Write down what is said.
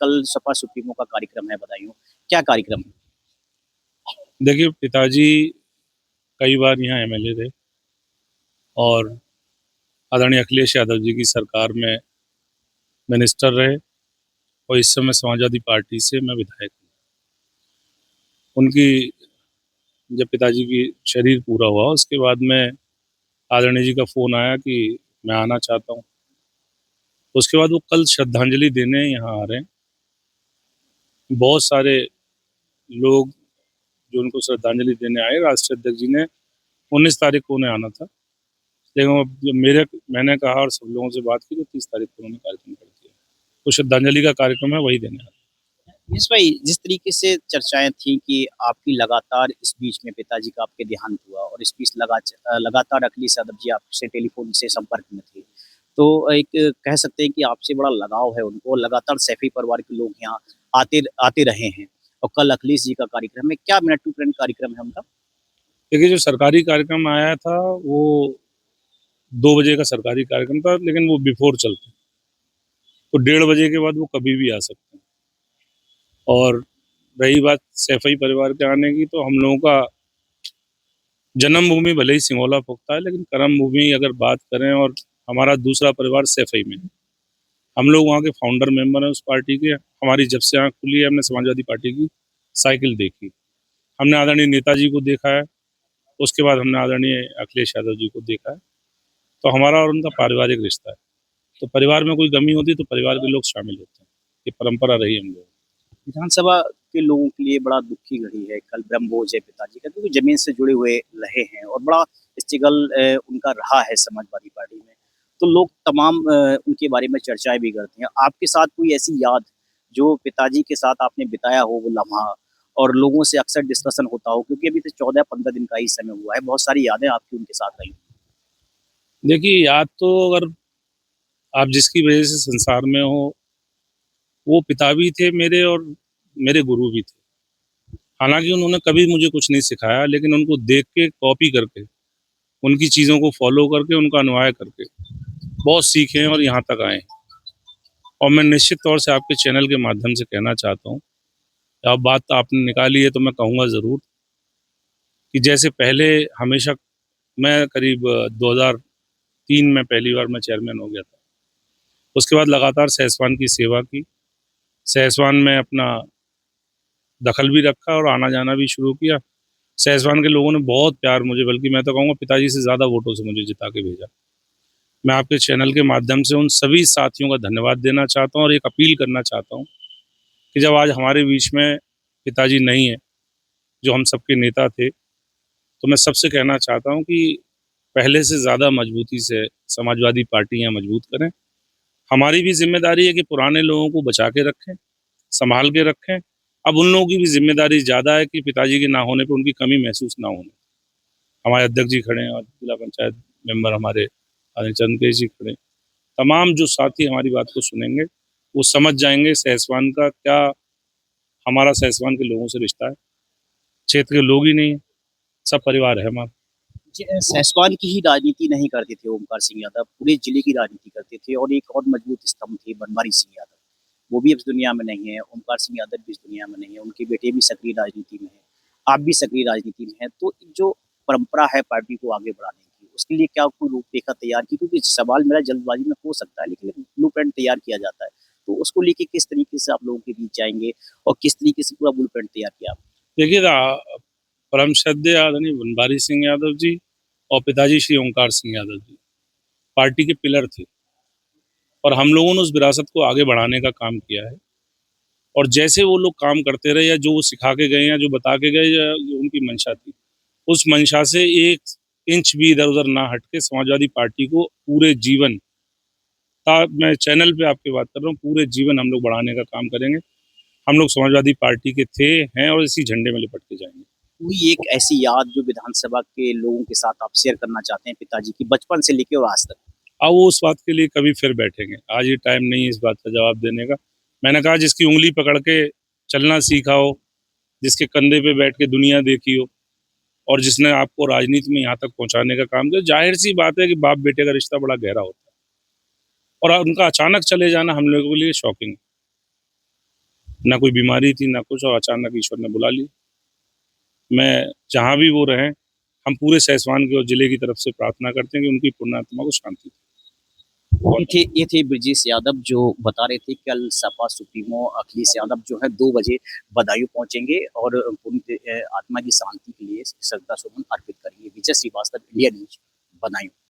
कल सपा सुप्रीमो का कार्यक्रम है बदायूं, क्या कार्यक्रम है? देखिए, पिताजी कई बार यहाँ एमएलए थे और आदरणीय अखिलेश यादव जी की सरकार में मिनिस्टर रहे और इस समय समाजवादी पार्टी से मैं विधायक हूँ। उनकी जब पिताजी की शरीर पूरा हुआ उसके बाद में आदरणीय जी का फ़ोन आया कि मैं आना चाहता हूँ। उसके बाद वो कल श्रद्धांजलि देने यहाँ आ रहे हैं। बहुत सारे लोग जो उनको श्रद्धांजलि देने आए, राष्ट्रीय अध्यक्ष जी ने 19 तारीख को उन्हें आना था, लेकिन वो जब मैंने कहा और सब लोगों से बात की तो 30 तारीख को उन्होंने कार्यक्रम कर दिया। तो श्रद्धांजलि का कार्यक्रम है, वही देने आ रहे हैं। यस भाई, जिस तरीके से चर्चाएं थी कि आपकी लगातार इस बीच में पिताजी का आपके देहांत हुआ और इस बीच लगातार अखिलेश यादव जी आपसे टेलीफोन से संपर्क में थे, तो एक कह सकते हैं कि आपसे बड़ा लगाव है उनको। लगातार सैफी परिवार के लोग यहाँ आते आते रहे हैं और कल अखिलेश जी का कार्यक्रम है। क्या मिनट टू मिनट कार्यक्रम है उनका? देखिए, जो सरकारी कार्यक्रम आया था वो 2 बजे का सरकारी कार्यक्रम था, लेकिन वो बिफोर चलता, तो 1:30 बजे के बाद वो कभी भी आ सकते हैं। और रही बात सैफई परिवार के आने की, तो हम लोगों का जन्मभूमि भले ही सिंगोला पुख्ता है, लेकिन कर्म भूमि अगर बात करें, और हमारा दूसरा परिवार सैफई में है। हम लोग वहाँ के फाउंडर मेंबर हैं उस पार्टी के। हमारी जब से आँख खुली है हमने समाजवादी पार्टी की साइकिल देखी। हमने आदरणीय नेताजी को देखा है, उसके बाद हमने आदरणीय अखिलेश यादव जी को देखा है। तो हमारा और उनका पारिवारिक रिश्ता है। तो परिवार में कोई कमी होती है तो परिवार के लोग शामिल होते हैं। ये परंपरा रही हम लोग। विधानसभा के लोगों के लिए बड़ा दुख की घड़ी है कल ब्रह्मभोज है पिताजी का, क्योंकि जमीन से जुड़े हुए रहे हैं और बड़ा स्ट्रगल उनका रहा है समाजवादी पार्टी में। तो लोग तमाम उनके बारे में चर्चाएं भी करते हैं। आपके साथ कोई ऐसी याद जो पिताजी के साथ आपने बिताया हो वो लम्हा, और लोगों से अक्सर डिस्कशन होता हो, क्योंकि अभी तो 14-15 दिन का ही समय हुआ है, बहुत सारी यादें आपकी उनके साथ रही। देखिए, याद तो अगर आप जिसकी वजह से संसार में हो, वो पिता भी थे मेरे और मेरे गुरु भी थे। हालांकि उन्होंने कभी मुझे कुछ नहीं सिखाया, लेकिन उनको देख के, कॉपी करके, उनकी चीज़ों को फॉलो करके, उनका अनुयाय करके बहुत सीखे हैं और यहाँ तक आए हैं। और मैं निश्चित तौर से आपके चैनल के माध्यम से कहना चाहता हूँ, अब बात तो आपने निकाली है तो मैं कहूँगा ज़रूर कि जैसे पहले हमेशा मैं करीब 2003 में पहली बार मैं चेयरमैन हो गया था। उसके बाद लगातार सहसवान की सेवा की। सहसवान में अपना दखल भी रखा और आना जाना भी शुरू किया। सहसवान के लोगों ने बहुत प्यार मुझे, बल्कि मैं तो कहूँगा पिताजी से ज़्यादा वोटों से मुझे जिता के भेजा। मैं आपके चैनल के माध्यम से उन सभी साथियों का धन्यवाद देना चाहता हूँ और एक अपील करना चाहता हूँ कि जब आज हमारे बीच में पिताजी नहीं है, जो हम सबके नेता थे, तो मैं सबसे कहना चाहता हूँ कि पहले से ज़्यादा मजबूती से समाजवादी पार्टियाँ मजबूत करें। हमारी भी जिम्मेदारी है कि पुराने लोगों को बचा के रखें, संभाल के रखें। अब उन लोगों की भी जिम्मेदारी ज़्यादा है कि पिताजी के ना होने पे उनकी कमी महसूस ना होने। हमारे अध्यक्ष जी खड़े हैं और जिला पंचायत मेंबर हमारे आदरणीय चंद्रकेश जी खड़े हैं। तमाम जो साथी हमारी बात को सुनेंगे, वो समझ जाएंगे सहसवान का क्या, हमारा सहसवान के लोगों से रिश्ता है। क्षेत्र के लोग ही नहीं है, सब परिवार है हमारा। सहसवान की ही राजनीति नहीं करते थे ओमकार सिंह यादव, पूरे जिले की राजनीति करते थे। और एक और मजबूत स्तंभ थे बनवारी सिंह यादव, वो भी अब इस दुनिया में नहीं है। ओमकार सिंह यादव भी इस दुनिया में नहीं है, उनके बेटे भी सक्रिय राजनीति में है, आप भी सक्रिय राजनीति में है। तो जो परंपरा है पार्टी को आगे बढ़ाने की, उसके लिए क्या कोई रूपरेखा तैयार की? क्योंकि सवाल मेरा जल्दबाजी में हो सकता है, लेकिन ब्लू प्रिंट तैयार किया जाता है, तो उसको लेके किस तरीके से आप लोगों के बीच जाएंगे और किस तरीके से पूरा ब्लू प्रिंट तैयार किया? देखिए, परम श्रद्धेय आदरणीय बनवारी सिंह यादव जी और पिताजी श्री ओंकार सिंह यादव जी पार्टी के पिलर थे और हम लोगों ने उस विरासत को आगे बढ़ाने का काम किया है। और जैसे वो लोग काम करते रहे, या जो वो सिखा के गए, या जो बता के गए, या जो उनकी मंशा थी, उस मंशा से 1 इंच भी इधर उधर ना हट के समाजवादी पार्टी को पूरे जीवन, मैं चैनल पे आपकी बात कर रहा हूँ, पूरे जीवन हम लोग बढ़ाने का काम करेंगे। हम लोग समाजवादी पार्टी के थे, हैं और इसी झंडे में लिपट के जाएंगे। कोई एक ऐसी याद जो विधानसभा के लोगों के साथ आप शेयर करना चाहते हैं पिताजी की, बचपन से लेके और आज तक? अब वो उस बात के लिए कभी फिर बैठेंगे, आज ये टाइम नहीं है इस बात का जवाब देने का। मैंने कहा, जिसकी उंगली पकड़ के चलना सीखा हो, जिसके कंधे पे बैठ के दुनिया देखी हो, और जिसने आपको राजनीति में यहाँ तक पहुँचाने का काम किया, जाहिर सी बात है कि बाप बेटे का रिश्ता बड़ा गहरा होता है। और उनका अचानक चले जाना हम लोगों के लिए शॉकिंग है। ना कोई बीमारी थी ना कुछ, और अचानक ईश्वर ने बुला लिया। मैं जहाँ भी वो रहें, हम पूरे सैसवान के और जिले की तरफ से प्रार्थना करते हैं कि उनकी पुण्यात्मा को शांति दे। ये थे ब्रजेश यादव जो बता रहे थे कल सपा सुप्रीमो अखिलेश यादव जो है 2 बजे बदायूं पहुंचेंगे और उनके आत्मा की शांति के लिए श्रद्धा सुमन अर्पित करेंगे। विजय श्रीवास्तव, इंडिया न्यूज, बदायूं।